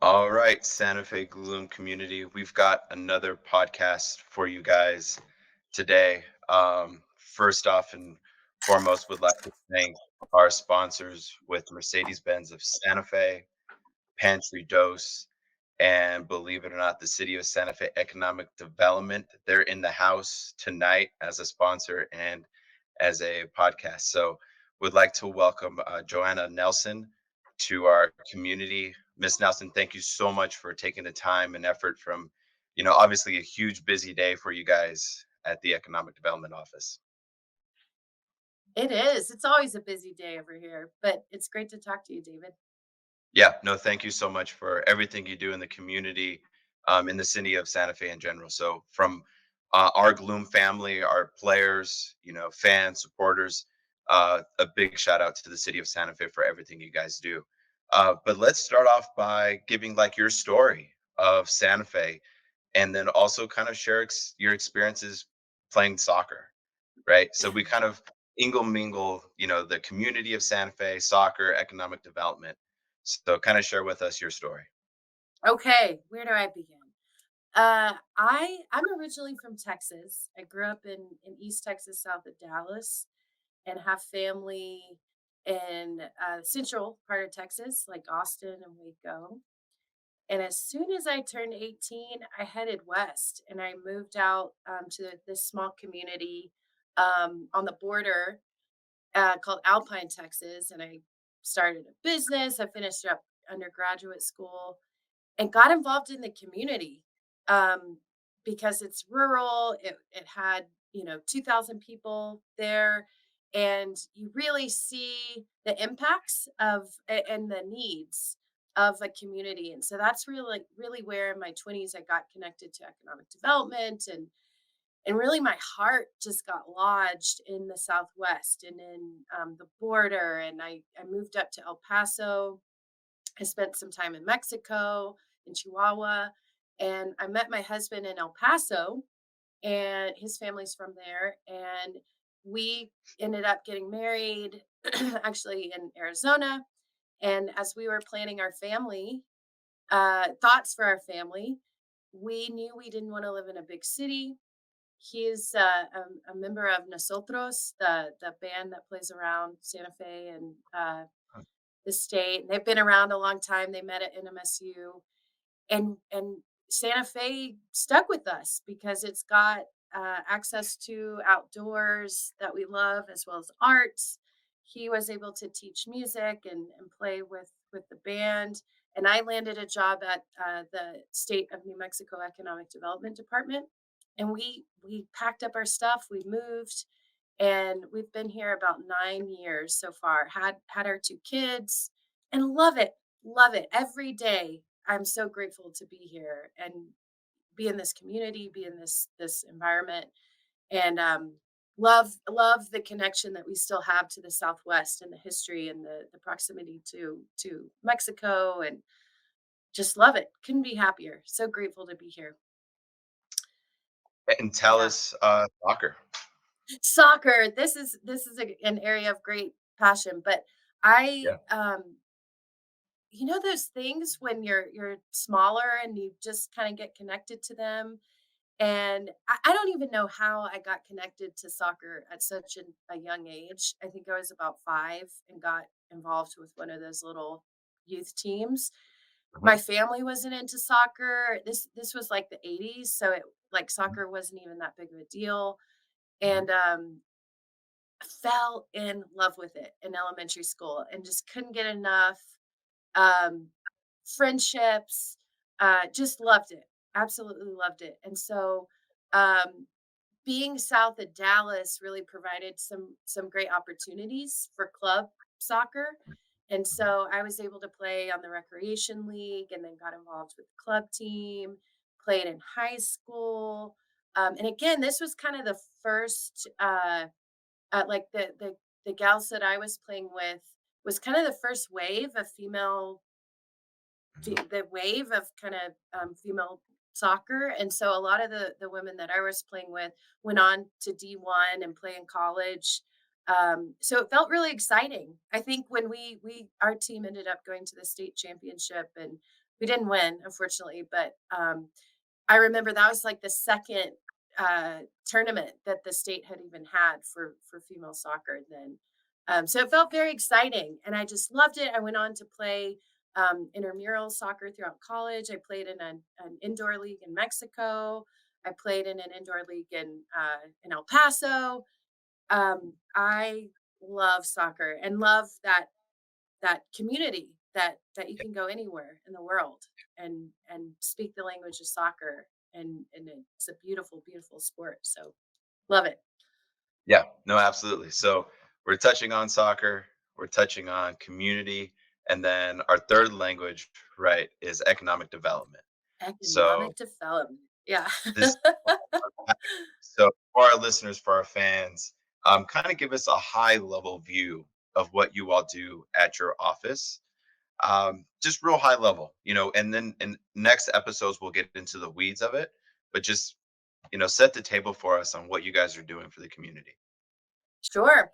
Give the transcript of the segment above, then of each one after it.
All right, Santa Fe Gloom community, we've got another podcast for you guys today. First off and foremost, would like to thank our sponsors with Mercedes-Benz of Santa Fe, Pantry Dose, and believe it or not, the City of Santa Fe Economic Development. They're in the house tonight as a sponsor and as a podcast. So, would like to welcome Johanna Nelson to our community. Miss Nelson, thank you so much for taking the time and effort from, obviously a huge busy day for you guys at the Economic Development Office. It is. It's always a busy day over here, but it's great to talk to you, David. Yeah, no, thank you so much for everything you do in the community, in the city of Santa Fe in general. So, from our Gloom family, our players, fans, supporters, a big shout out to the city of Santa Fe for everything you guys do. But let's start off by giving like your story of Santa Fe, and then also kind of share your experiences playing soccer, right? So we kind of mingle, the community of Santa Fe, soccer, economic development. So kind of share with us your story. Okay, where do I begin? I'm originally from Texas. I grew up in East Texas, south of Dallas, and have family in central part of Texas, like Austin and Waco. And as soon as I turned 18, I headed west and I moved out to this small community on the border called Alpine, Texas, and I started a business. I finished up undergraduate school and got involved in the community um, because it's rural. It had 2,000 people there, and you really see the impacts and the needs of a community. And so that's really where in my 20s I got connected to economic development and really my heart just got lodged in the Southwest and in the border. And I moved up to El Paso. I spent some time in Mexico, in Chihuahua, and I met my husband in El Paso, and his family's from there. And we ended up getting married actually in Arizona. And as we were planning our family, thoughts for our family, we knew we didn't want to live in a big city. He is a member of Nosotros, the band that plays around Santa Fe and the state. They've been around a long time. They met at NMSU, and Santa Fe stuck with us because it's got access to outdoors that we love as well as arts. He was able to teach music and play with the band. And I landed a job at the state of New Mexico Economic Development Department. And we packed up our stuff, we moved, and we've been here about 9 years so far. Had our two kids, and love it every day. I'm so grateful to be here and be in this community, be in this environment, and love the connection that we still have to the Southwest and the history and the proximity to Mexico, and just love it. Couldn't be happier. So grateful to be here. And tell Yeah. us soccer. Soccer. This is an area of great passion, but I Yeah. those things when you're smaller and you just kind of get connected to them. And I don't even know how I got connected to soccer at such a young age. I think I was about 5 and got involved with one of those little youth teams. Mhm. My family wasn't into soccer. This was like the 80s, so it like soccer wasn't even that big of a deal. Mhm. And fell in love with it in elementary school and just couldn't get enough. Um, friendships, just loved it. Absolutely loved it. And so, um, being south of Dallas really provided some great opportunities for club soccer. And Mhm. so I was able to play on the recreation league and then got involved with the club team, played in high school. And again, this was kind of the first like the gals that I was playing with was kind of the first wave of Mhm. the wave of kind of female soccer. And so a lot of the women that I was playing with went on to D1 and play in college. So it felt really exciting. I think when we our team ended up going to the state championship and We didn't win, unfortunately, but I remember that was like the second tournament that the state had even had for female soccer then. So it felt very exciting, and I just loved it. I went on to play intramural soccer throughout college. I played in an indoor league in Mexico. I played in an indoor league in El Paso. I love soccer and love that community that you can go anywhere in the world and speak the language of soccer, and it's a beautiful, beautiful sport. So love it. Yeah, no, absolutely. So we're touching on soccer, we're touching on community, and then our third language, right, is economic development. So Economic development. Yeah. this so for our listeners, for our fans, kind of give us a high level view of what you all do at your office. Just real high level, and then in next episodes we'll get into the weeds of it, but just set the table for us on what you guys are doing for the community. Sure.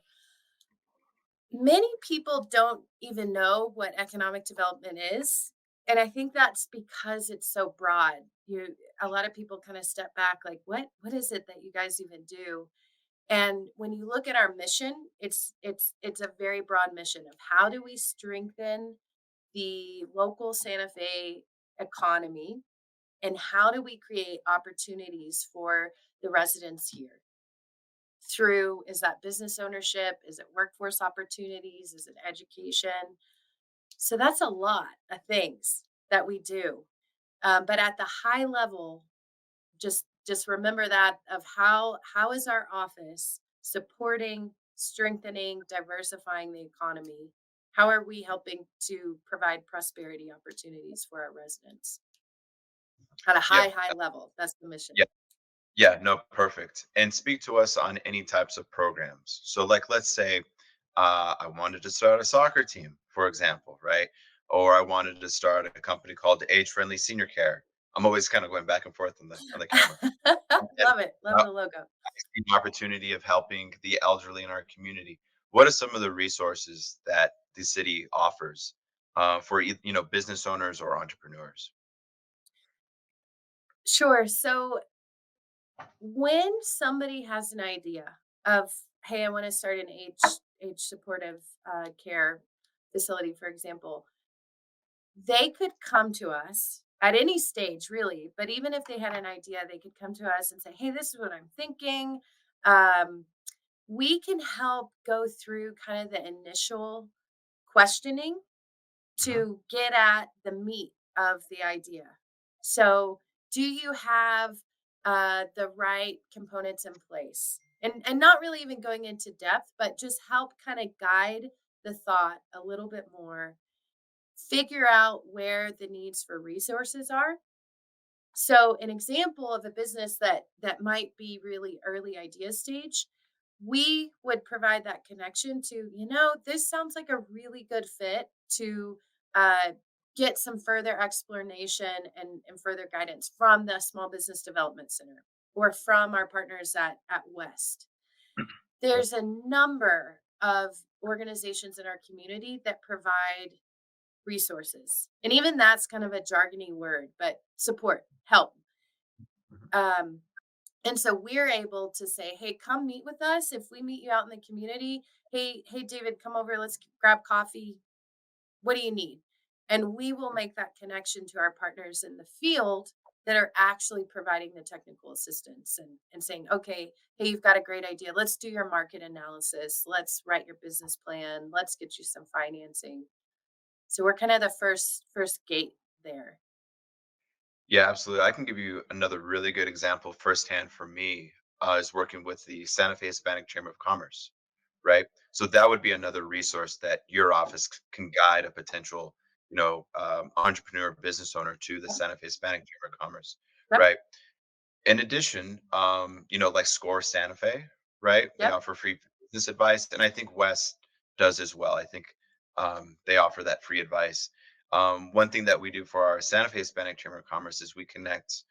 Many people don't even know what economic development is. And I think that's because it's so broad. A lot of people kind of step back like, what is it that you guys even do? And when you look at our mission, it's a very broad mission of how do we strengthen the local Santa Fe economy, and how do we create opportunities for the residents here through, is that business ownership, is it workforce opportunities, is it education? So that's a lot of things that we do. But at the high level, just remember that of how is our office supporting, strengthening, diversifying the economy? How are we helping to provide prosperity opportunities for our residents at a Yeah, high level? That's the mission. yeah. Yeah, no, perfect. And speak to us on any types of programs. So, like, let's say I wanted to start a soccer team, for example, right? Or I wanted to start a company called Age Friendly Senior Care. I'm always kind of going back and forth on the camera. And Love it. Love the logo. I see the opportunity of helping the elderly in our community. What are some of the resources that the city offers for business owners or entrepreneurs? Sure. So when somebody has an idea of, hey, I want to start an age supportive care facility, for example, they could come to us at any stage, really. But even if they had an idea, they could come to us and say, hey, this is what I'm thinking. Um, we can help go through kind of the initial questioning Mhm. to get at the meat of the idea. So, do you have the right components in place? And not really even going into depth, but just help kind of guide the thought a little bit more, figure out where the needs for resources are. So an example of a business that might be really early idea stage, we would provide that connection to, this sounds like a really good fit to uh, get some further explanation and further guidance from the Small Business Development Center or from our partners at West. Yep. There's a number of organizations in our community that provide resources. And even that's kind of a jargony word, but support, help. Mhm. Um, and so we're able to say, hey, come meet with us. If we meet you out in the community, hey, David, come over, let's grab coffee. What do you need? And we will make that connection to our partners in the field that are actually providing the technical assistance and saying, okay, hey, you've got a great idea. Let's do your market analysis. Let's write your business plan. Let's get you some financing. So we're kind of the first gate there. Yeah, absolutely. I can give you another really good example firsthand for me is working with the Santa Fe Hispanic Chamber of Commerce, right? So that would be another resource that your office can guide a potential, entrepreneur, business owner to the Yep. Santa Fe Hispanic Chamber of Commerce, Yep. right? In addition, like Score Santa Fe, right? They Yep. offer free business advice, and I think West does as well. I think they offer that free advice. One thing that we do for our Santa Fe Hispanic Chamber of Commerce is we connect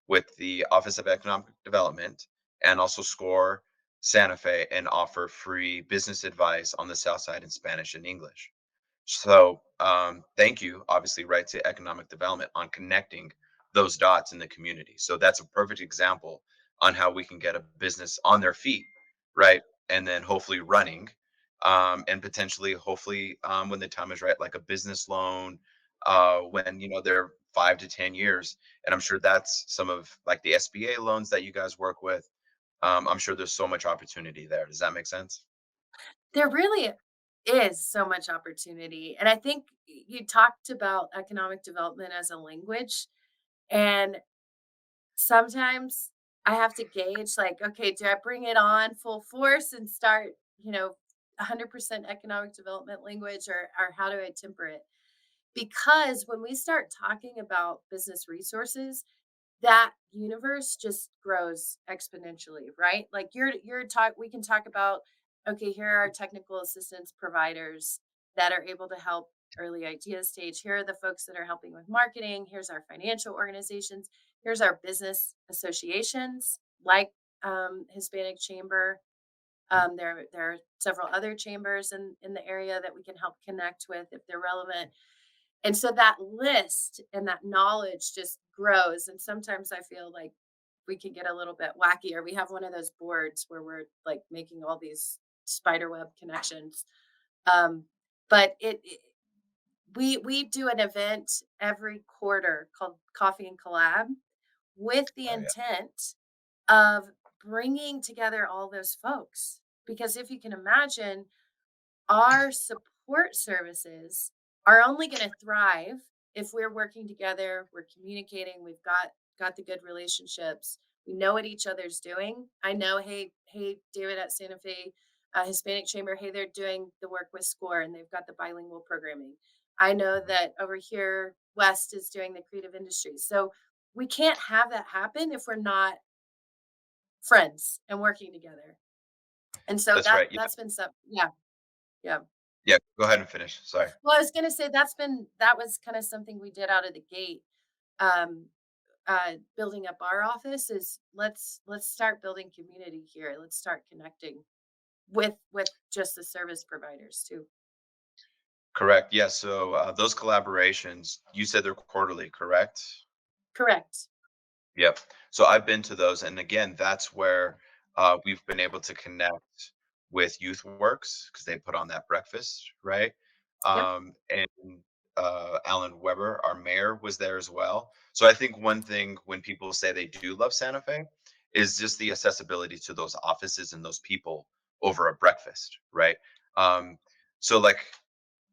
with the Office of Economic Development and also Score Santa Fe and offer free business advice on the South Side in Spanish and English. So, thank you, obviously, right, to economic development on connecting those dots in the community. So that's a perfect example on how we can get a business on their feet, right, and then hopefully running, and potentially, hopefully, when the time is right, like a business loan, when they're 5 to 10 years, and I'm sure that's some of like the SBA loans that you guys work with. I'm sure there's so much opportunity there. Does that make sense? There really is so much opportunity, and I think you talked about economic development as a language, and sometimes I have to gauge, like, okay, do I bring it on full force and start, 100% economic development language, or how do I temper it? Because when we start talking about business resources, that universe just grows exponentially, right? Like you're talk we can talk about, okay, here are technical assistance providers that are able to help early idea stage. Here are the folks that are helping with marketing. Here's our financial organizations. Here's our business associations like Hispanic Chamber. There are several other chambers in the area that we can help connect with if they're relevant, and so that list and that knowledge just grows. And sometimes I feel like we can get a little bit wacky, or we have one of those boards where we're like making all these spider web connections. Um, but we do an event every quarter called Coffee and Collab with the Oh yeah. intent of bringing together all those folks. Because if you can imagine, our support services are only going to thrive if we're working together, we're communicating, we've got the good relationships, we know what each other's doing. I know, hey, David at Santa Fe Hispanic Chamber, hey, they're doing the work with SCORE and they've got the bilingual programming. I know Mhm. that over here West is doing the creative industries. So we can't have that happen if we're not friends and working together. And so That's right. Yeah. that's been some, yeah, yeah. Yeah. Go ahead and finish. Sorry. Well, I was gonna say that was kinda something we did out of the gate, um, building up our office is let's start building community here. Let's start connecting with just the service providers too. Correct. Yeah. So those collaborations, you said they're quarterly, correct? Correct. Yep. So I've been to those, and again, that's where we've been able to connect with Youth Works because they put on that breakfast, right? Yep. And Alan Weber, our mayor, was there as well. So I think one thing when people say they do love Santa Fe is just the accessibility to those offices and those people over a breakfast, right? Um, so like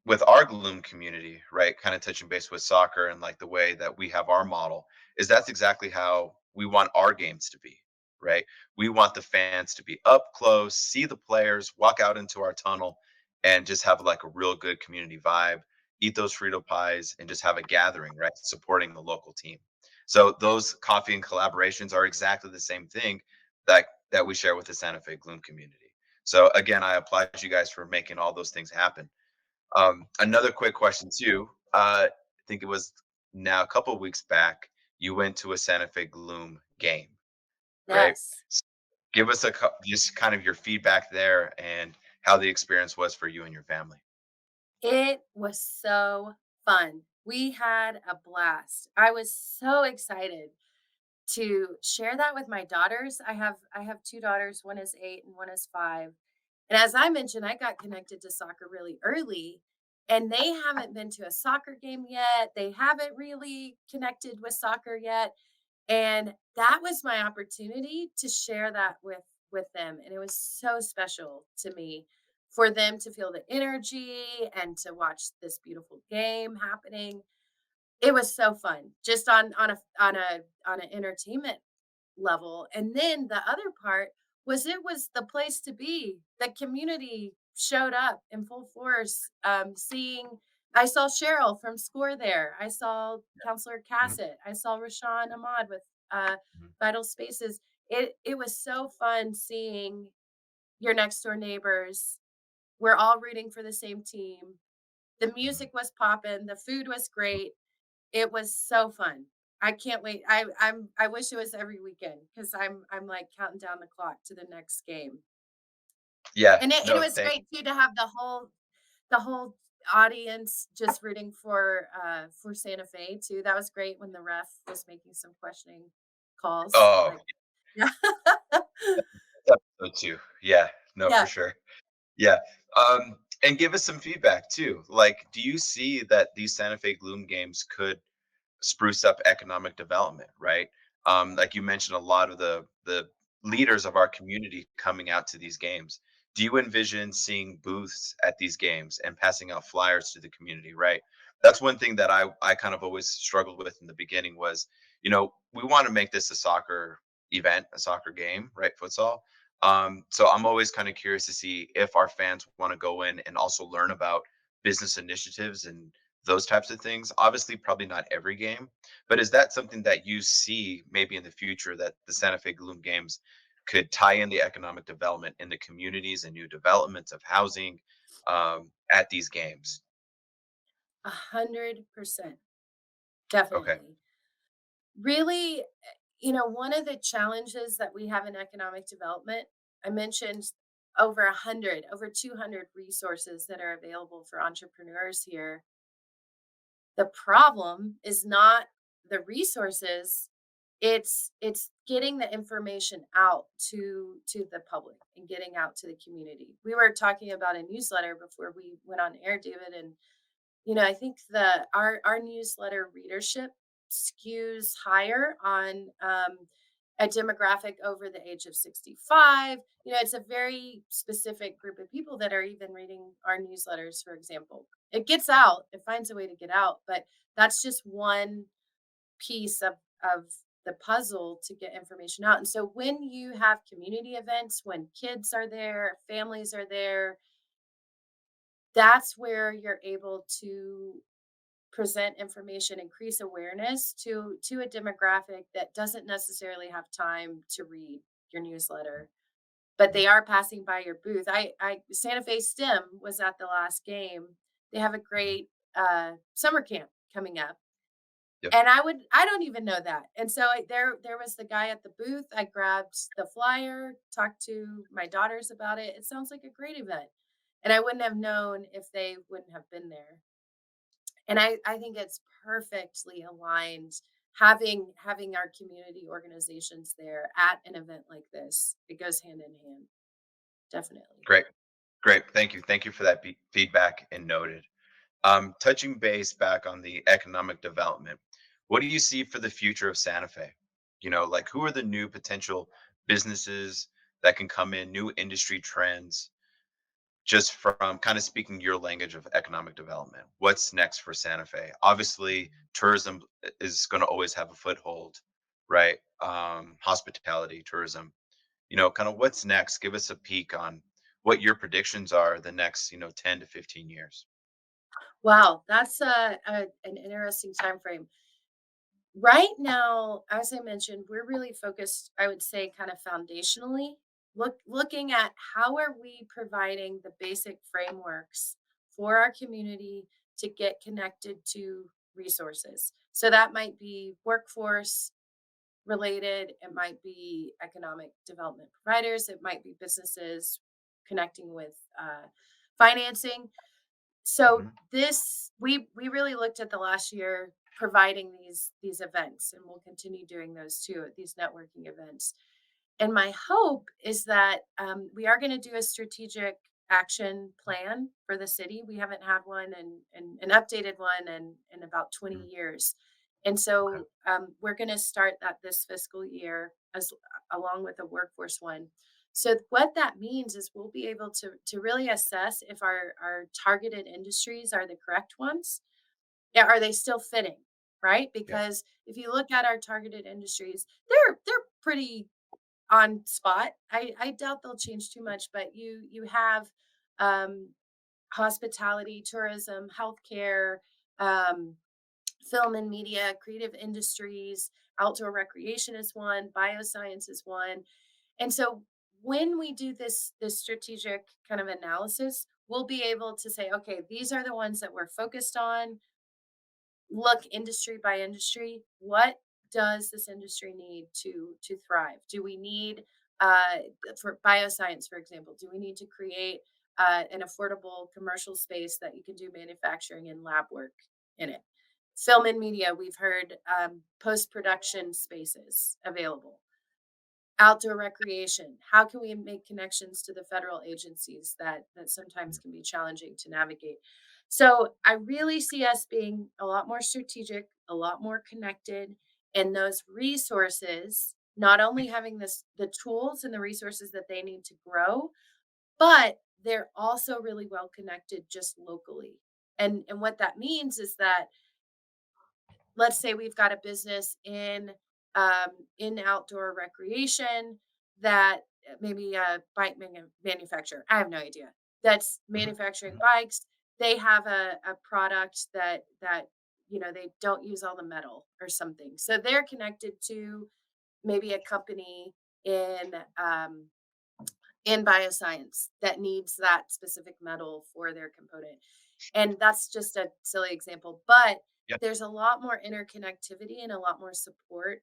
with our Gloom community, right, kind of touching base with soccer and like the way that we have our model, is that's exactly how we want our games to be, right? We want the fans to be up close, see the players, walk out into our tunnel, and just have like a real good community vibe, eat those Frito pies, and just have a gathering, right? Supporting the local team. So those coffee and collaborations are exactly the same thing that we share with the Santa Fe Gloom community. So again, I applaud you guys for making all those things happen. Another quick question too. I think it was now a couple of weeks back. You went to a Santa Fe Gloom game, right? Yes. Give us just kind of your feedback there and how the experience was for you and your family. It was so fun. We had a blast. I was so excited to share that with my daughters. I have 2 daughters, one is 8 and one is 5. And as I mentioned, I got connected to soccer really early, and they haven't been to a soccer game yet. They haven't really connected with soccer yet, and that was my opportunity to share that with them, and it was so special to me for them to feel the energy and to watch this beautiful game happening. It was so fun, just on an entertainment level, and then the other part was it was the place to be. The community showed up in full force, seeing I saw Cheryl from SCORE there. I saw Counselor Mhm, Cassett. I saw Rashawn Ahmad with, mhm, Vital Spaces. It was so fun seeing your next door neighbors. We're all rooting for the same team. The mhm. music was popping, the food was great. It was so fun. I can't wait. I wish it was every weekend because I'm like counting down the clock to the next game. Yeah. And it No. was Thank. great too to have the whole audience just rooting for Santa Fe too. That was great when the ref was making some questioning calls. Oh, Like, yeah. that's episode 2. Yeah, no, for Yeah. sure. Yeah, and give us some feedback too. Like, do you see that these Santa Fe Gloom games could spruce up economic development, right? Like you mentioned, a lot of the leaders of our community coming out to these games. Do you envision seeing booths at these games and passing out flyers to the community, right? That's one thing that I kind of always struggled with in the beginning was, we want to make this a soccer event, a soccer game, right? Futsal. So I'm always kind of curious to see if our fans want to go in and also learn about business initiatives and those types of things. Obviously, probably not every game, but is that something that you see maybe in the future that the Santa Fe Gloom Games could tie in the economic development in the communities and new developments of housing at these games? 100%. Okay. Definitely. Really, one of the challenges that we have in economic development, I mentioned over 100, over 200 resources that are available for entrepreneurs here. The problem is not the resources, it's getting the information out to the public and getting out to the community. We were talking about a newsletter before we went on air, David, and I think our newsletter readership skews higher on a demographic over the age of 65. It's a very specific group of people that are even reading our newsletters, for example. It gets out, it finds a way to get out, but that's just one piece of the puzzle to get information out. And so when you have community events, when kids are there, families are there, that's where you're able to present information, increase awareness to a demographic that doesn't necessarily have time to read your newsletter, but Mhm. they are passing by your booth. I Santa Fe STEM was at the last game. They have a Mhm. great summer camp coming up. Yep. And I don't even know that. And so there was the guy at the booth. I grabbed the flyer, talked to my daughters about it. It sounds like a great event. And I wouldn't have known if they wouldn't have been there. And I think it's perfectly aligned having our community organizations there at an event like this. It goes hand in hand, definitely. Great. Great. Thank you. Thank you for that feedback and noted. Touching base back on the economic development, what do you see for the future of Santa Fe? Like who are the new potential businesses that can come in, new industry trends, just from kind of speaking your language of economic development? What's next for Santa Fe? Obviously, tourism is going to always have a foothold, right? Hospitality, tourism, kind of what's next? Give us a peek on what your predictions are the next, 10 to 15 years. Wow, that's an interesting time frame. Right now, as I mentioned, we're really focused, I would say, kind of foundationally, looking at how are we providing the basic frameworks for our community to get connected to resources. So that might be workforce related, it might be economic development providers, it might be businesses connecting with financing. So Mhm. this we really looked at the last year providing these events, and we'll continue doing those too, these networking events. And my hope is that we are going to do a strategic action plan for the city. We haven't had one and an updated one in about 20 Mhm. years. And Okay. so we're going to start that this fiscal year as along with a workforce one. So what that means is we'll be able to really assess if our targeted industries are the correct ones. Yeah, are they still fitting? Right? Yeah. Because if you look at our targeted industries, they're pretty on spot. I doubt they'll change too much, but you have um, hospitality, tourism, healthcare, um, film and media, creative industries, outdoor recreation is one, bioscience is one, and so when we do this strategic kind of analysis, we'll be able to say, okay, these are the ones that we're focused on. Look industry by industry, what does this industry need to thrive? Do we need for bioscience, for example, do we need to create an affordable commercial space that you can do manufacturing and lab work in it. Film and media, we've heard post production spaces available. Outdoor recreation, how can we make connections to the federal agencies that sometimes can be challenging to navigate? So I really see us being a lot more strategic, a lot more connected, and those resources, not only having the tools and the resources that they need to grow, but they're also really well connected just locally. And what that means is that, let's say we've got a business in outdoor recreation that maybe a bike manufacturer, I have no idea, that's Mhm. manufacturing Mhm. bikes. They have a product that they don't use all the metal or something, so they're connected to maybe a company in um, in bioscience that needs that specific metal for their component. And that's just a silly example, but Yep. there's a lot more interconnectivity and a lot more support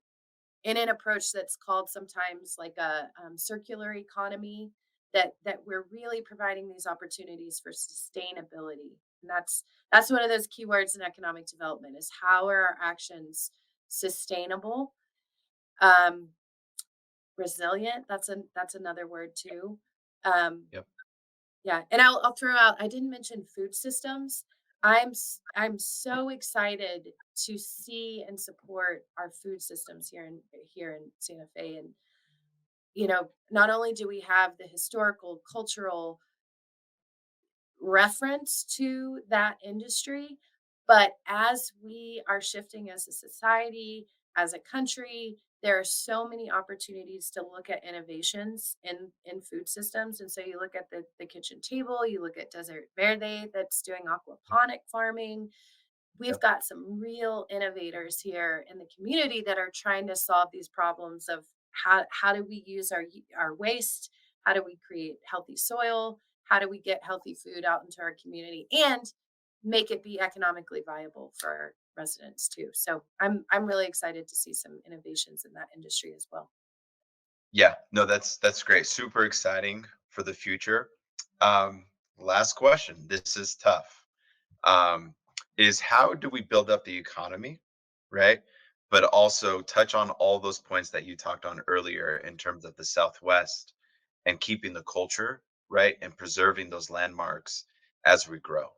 in an approach that's called sometimes like a circular economy, that we're really providing these opportunities for sustainability. And that's one of those keywords in economic development, is how are our actions sustainable, um, resilient. That's another word too. Um, Yep. Yeah, and I'll throw out, I didn't mention food systems. I'm so excited to see and support our food systems here in Santa Fe. And not only do we have the historical, cultural reference to that industry, but as we are shifting as a society, as a country, there are so many opportunities to look at innovations in food systems. And so you look at the kitchen table, you look at Desert Verde that's doing aquaponic farming. We've Yep. got some real innovators here in the community that are trying to solve these problems of how do we use our waste, how do we create healthy soil, how do we get healthy food out into our community and make it be economically viable for our residents too. So I'm really excited to see some innovations in that industry as well. Yeah. No, that's great. Super exciting for the future. Um, Last question. This is tough. um, is how do we build up the economy, right? But also touch on all those points that you talked on earlier in terms of the Southwest and keeping the culture, right? And preserving those landmarks as we grow.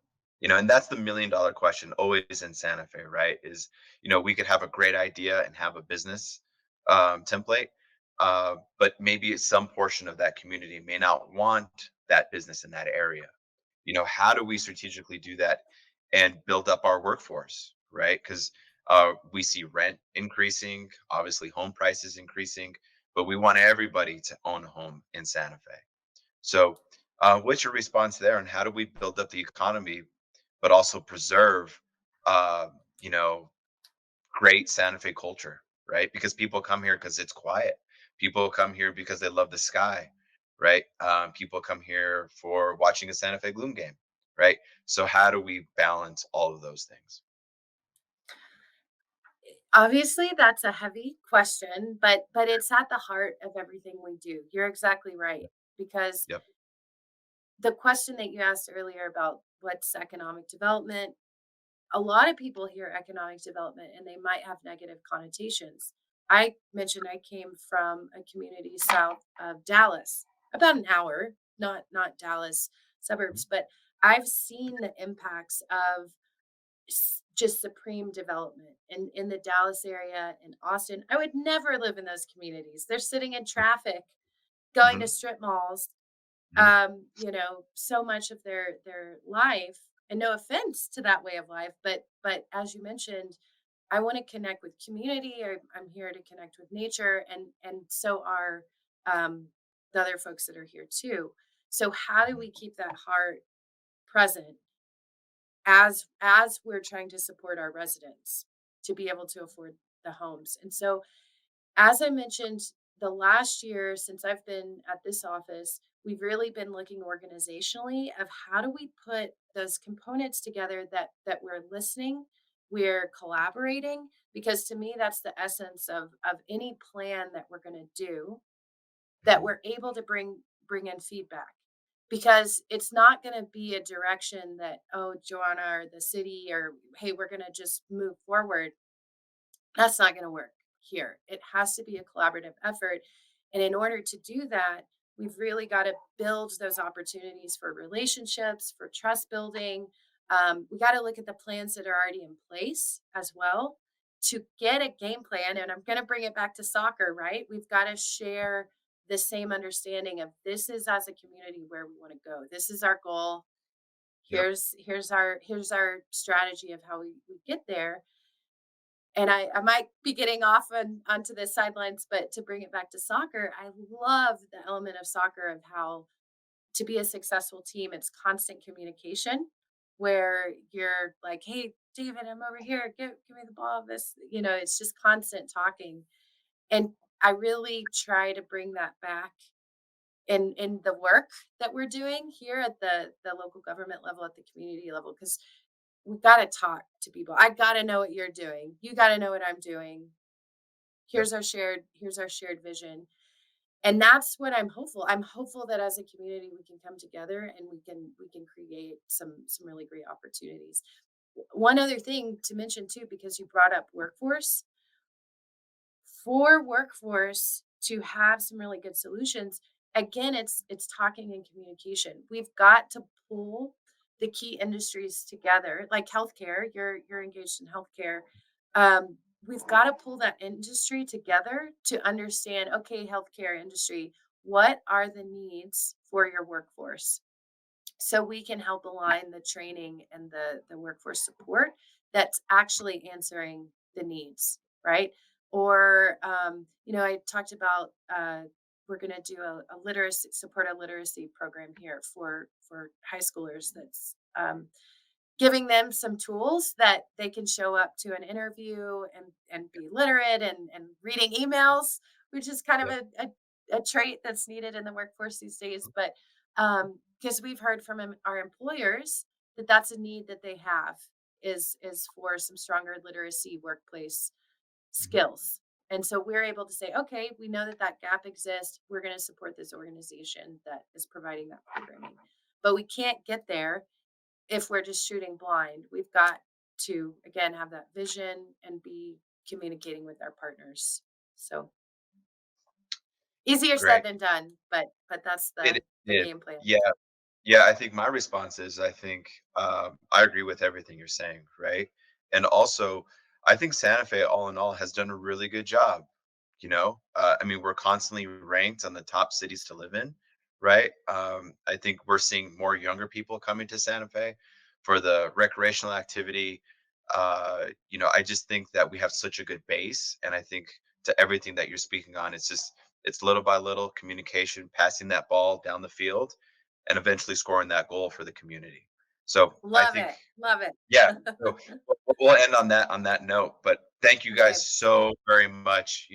And that's the $1 million question always in Santa Fe, right? We could have a great idea and have a business template, but maybe some portion of that community may not want that business in that area. How do we strategically do that and build up our workforce, right? Because we see rent increasing, obviously home prices increasing, but we want everybody to own a home in Santa Fe. So what's your response there, and how do we build up the economy but also preserve uh, you know great Santa Fe culture, right? Because people come here because it's quiet. People come here because they love the sky, right? People come here for watching a Santa Fe Gloom game, right? So how do we balance all of those things? Obviously, that's a heavy question, but it's at the heart of everything we do. You're exactly right, because Yep. the question that you asked earlier about what's economic development, a lot of people hear economic development and they might have negative connotations. I mentioned I came from a community south of Dallas, about an hour, not Dallas Mhm. suburbs, but I've seen the impacts of just supreme development in the Dallas area, in Austin. I would never live in those communities. They're sitting in traffic, going to Mhm. strip malls, Mhm. so much of their life. And no offense to that way of life, but as you mentioned, I want to connect with community. I'm here to connect with nature, and so are the other folks that are here too. So how do Mhm. we keep that heart present as we're trying to support our residents to be able to afford the homes? And so, as I mentioned, the last year since I've been at this office, we've really been looking organizationally of how do we put those components together, that we're listening, we're collaborating, because to me that's the essence of any plan that we're going to do, that Mhm. we're able to bring in feedback. because it's not going to be a direction that, oh, Joanna or the city or hey, we're going to just move forward. That's not going to work here. It has to be a collaborative effort. And in order to do that, we've really got to build those opportunities for relationships, for trust building. We got to look at the plans that are already in place as well to get a game plan. And I'm going to bring it back to soccer, right? We've got to share the same understanding of this is as a community where we want to go. This is our goal. Yep. Here's our strategy of how we get there, and I might be getting off onto the sidelines, but to bring it back to soccer, I love the element of soccer of how to be a successful team, it's constant communication where you're like, hey, David, I'm over here. Give me the ball. It's just constant talking. And I really try to bring that back in the work that we're doing here at the local government level, at the community level, because we gotta talk to people. I gotta know what you're doing. You gotta know what I'm doing. Yep. Here's our shared vision. And that's what I'm hopeful. I'm hopeful that as a community we can come together and we can create some really great opportunities. One other thing to mention too, because you brought up workforce, for workforce to have some really good solutions, again, it's talking and communication. We've got to pull the key industries together, like healthcare. You're engaged in healthcare. We've got to pull that industry together to understand, okay, healthcare industry, what are the needs for your workforce? So we can help align the training and the workforce support that's actually answering the needs, right? Or I talked about we're going to do a literacy support a literacy program here for high schoolers that's giving them some tools that they can show up to an interview and be literate and reading emails, which is kind of Yep. a trait that's needed in the workforce these days. But because we've heard from our employers that that's a need that they have is for some stronger literacy workplace Mhm. skills. And so we're able to say, okay, we know that that gap exists. We're going to support this organization that is providing that programming. But we can't get there if we're just shooting blind. We've got to, again, have that vision and be communicating with our partners. So easier said Great. than done, but that's It the is. game plan. Yeah. Yeah, I think my response is I think I agree with everything you're saying, right? And also, I think Santa Fe, all in all, has done a really good job. I mean, we're constantly ranked on the top cities to live in, right? I think we're seeing more younger people coming to Santa Fe for the recreational activity. I just think that we have such a good base, and I think to everything that you're speaking on, it's little by little communication, passing that ball down the field and eventually scoring that goal for the community. So I Love think, it. Love it. yeah. So we'll end on that note. But thank you Okay. guys so very much.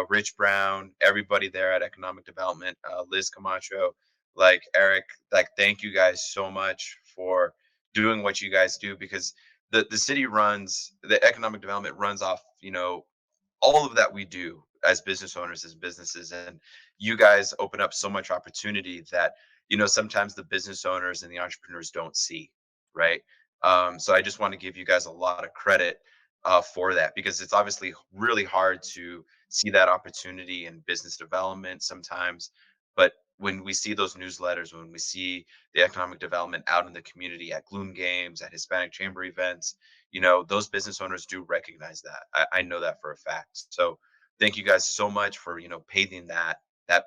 Rich Brown, everybody there at Economic Development, Liz Camacho, like Eric, like thank you guys so much for doing what you guys do because the city runs the economic development runs off all of that we do as business owners, as businesses, and you guys open up so much opportunity that sometimes the business owners and the entrepreneurs don't see, right? So I just want to give you guys a lot of credit for that because it's obviously really hard to see that opportunity in business development sometimes, but when we see those newsletters, when we see the economic development out in the community at Gloom games, at Hispanic chamber events, those business owners do recognize that. I know that for a fact. So thank you guys so much for paving that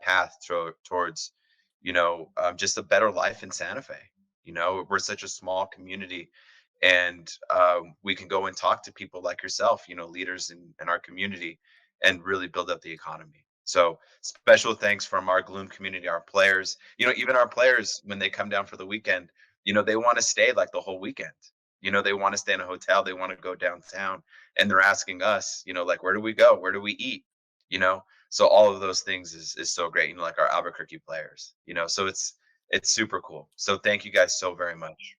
path towards just a better life in Santa Fe. We're such a small community, and we can go and talk to people like yourself, leaders in our community, and really build up the economy. So special thanks from our Gloom community, our players. Even our players when they come down for the weekend, they want to stay like the whole weekend. They want to stay in a hotel, they want to go downtown, and they're asking us, like, where do we go? Where do we eat? You know, so all of those things is so great. Like our Albuquerque players. So it's super cool. So thank you guys so very much.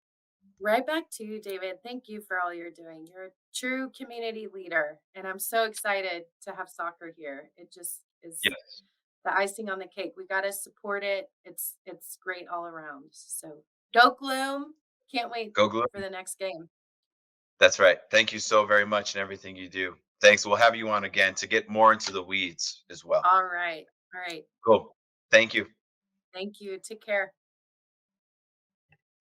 Right back to you, David. Thank you for all you're doing. You're a true community leader, and I'm so excited to have soccer here. It just is Yes. the icing on the cake. We gotta support it. It's great all around. So go Gloom. Can't wait Go Gloom. for the next game. That's right. Thank you so very much and everything you do. Thanks. We'll have you on again to get more into the weeds as well. All right. All right. Cool. Thank you. Thank you. Take care.